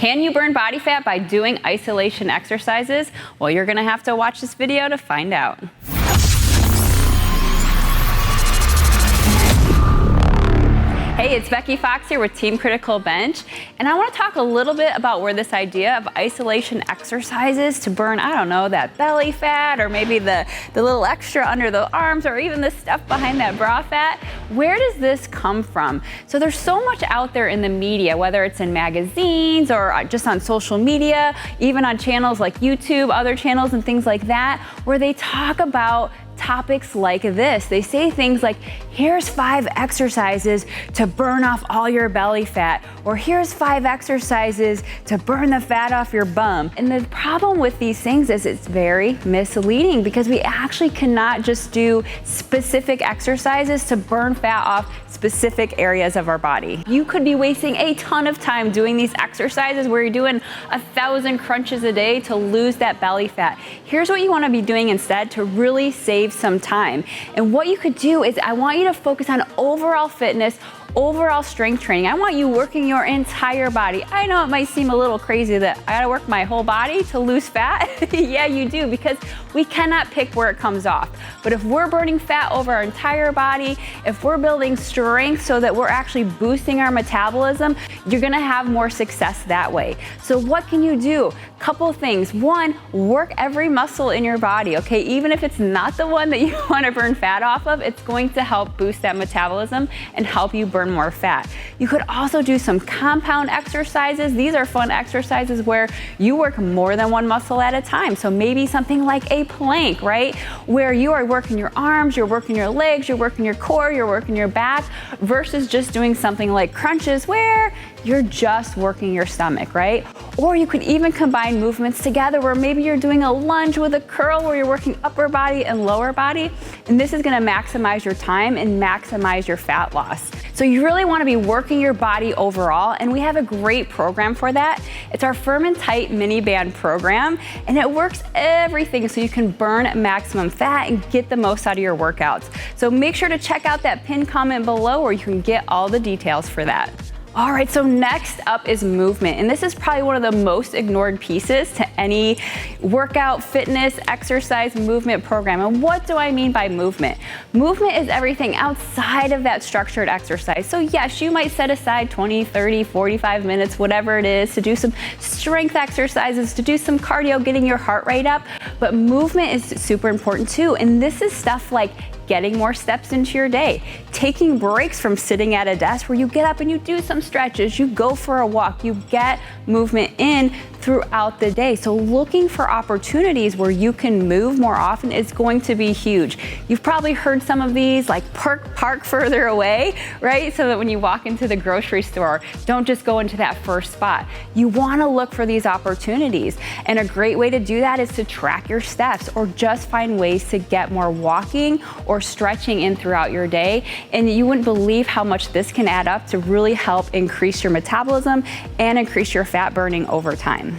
Can you burn body fat by doing isolation exercises? Well, you're gonna have to watch this video to find out. Hey, it's Becky Fox here with Team Criticalbench, and I want to talk a little bit about where this idea of isolation exercises to burn, I don't know, that belly fat, or maybe the little extra under the arms, or even the stuff behind that bra fat. Where does this come from? So there's so much out there in the media, whether it's in magazines or just on social media, even on channels like YouTube, other channels and things like that, where they talk about topics like this. They say things like, here's 5 exercises to burn off all your belly fat, or here's 5 exercises to burn the fat off your bum. And the problem with these things is it's very misleading, because we actually cannot just do specific exercises to burn fat off specific areas of our body. You could be wasting a ton of time doing these exercises where you're doing 1,000 crunches a day to lose that belly fat. Here's what you want to be doing instead to really save some time. And what you could do is, I want you to focus on overall fitness, overall strength training. I want you working your entire body. I know it might seem a little crazy that I gotta work my whole body to lose fat. Yeah, you do, because we cannot pick where it comes off. But if we're burning fat over our entire body, if we're building strength so that we're actually boosting our metabolism, you're gonna have more success that way. So what can you do? Couple things. One, work every muscle in your body, okay? Even if it's not the one that you wanna burn fat off of, it's going to help boost that metabolism and help you burn more fat. You could also do some compound exercises. These are fun exercises where you work more than one muscle at a time. So maybe something like a plank, right? Where you are working your arms, you're working your legs, you're working your core, you're working your back, versus just doing something like crunches where you're just working your stomach, right? Or you could even combine movements together where maybe you're doing a lunge with a curl where you're working upper body and lower body. And this is gonna maximize your time and maximize your fat loss. So you really wanna be working your body overall, and we have a great program for that. It's our Firm and Tight mini band program, and it works everything so you can burn maximum fat and get the most out of your workouts. So make sure to check out that pinned comment below where you can get all the details for that. All right, so next up is movement. And this is probably one of the most ignored pieces to any workout, fitness, exercise, movement program. And what do I mean by movement? Movement is everything outside of that structured exercise. So yes, you might set aside 20, 30, 45 minutes, whatever it is, to do some strength exercises, to do some cardio, getting your heart rate up. But movement is super important too. And this is stuff like getting more steps into your day, taking breaks from sitting at a desk where you get up and you do some stretches, you go for a walk, you get movement in throughout the day. So looking for opportunities where you can move more often is going to be huge. You've probably heard some of these, like park further away, right? So that when you walk into the grocery store, don't just go into that first spot. You wanna look for these opportunities. And a great way to do that is to track your steps, or just find ways to get more walking or stretching in throughout your day. And you wouldn't believe how much this can add up to really help increase your metabolism and increase your fat burning over time.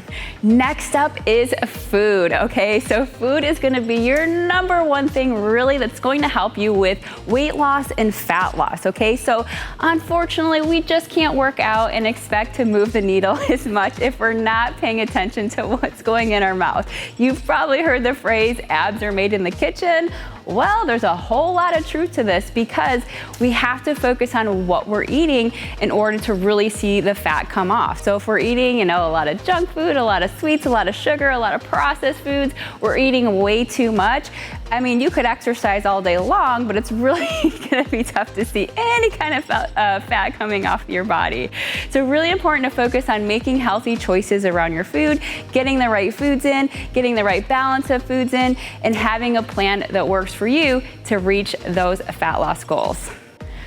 Next up is food, okay? So food is gonna be your #1 thing really that's going to help you with weight loss and fat loss, okay? So unfortunately, we just can't work out and expect to move the needle as much if we're not paying attention to what's going in our mouth. You've probably heard the phrase, abs are made in the kitchen. Well, there's a whole lot of truth to this, because we have to focus on what we're eating in order to really see the fat come off. So if we're eating, a lot of junk food, a lot of sweets, a lot of sugar, a lot of processed foods, we're eating way too much. I mean, you could exercise all day long, but it's really gonna be tough to see any kind of fat coming off your body. So really important to focus on making healthy choices around your food, getting the right foods in, getting the right balance of foods in, and having a plan that works for you to reach those fat loss goals.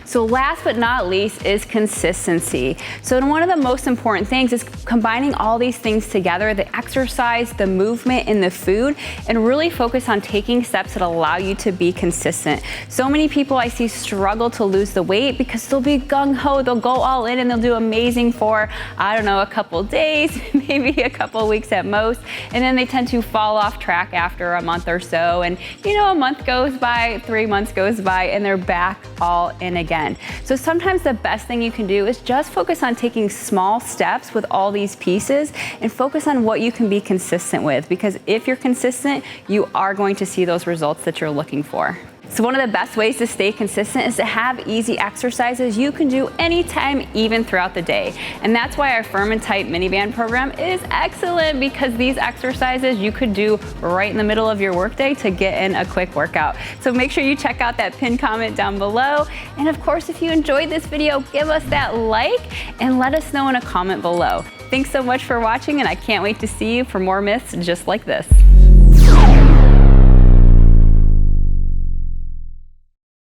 So last but not least is consistency. So one of the most important things is combining all these things together, the exercise, the movement, and the food, and really focus on taking steps that allow you to be consistent. So many people I see struggle to lose the weight because they'll be gung-ho, they'll go all in and they'll do amazing for, I don't know, a couple days, maybe a couple weeks at most, and then they tend to fall off track after a month or so, and a month goes by, 3 months goes by, and they're back all in again. again. So sometimes the best thing you can do is just focus on taking small steps with all these pieces and focus on what you can be consistent with, because if you're consistent, you are going to see those results that you're looking for. So one of the best ways to stay consistent is to have easy exercises you can do anytime, even throughout the day. And that's why our Firm and Tight miniband program is excellent, because these exercises you could do right in the middle of your workday to get in a quick workout. So make sure you check out that pinned comment down below. And of course, if you enjoyed this video, give us that like and let us know in a comment below. Thanks so much for watching, and I can't wait to see you for more myths just like this.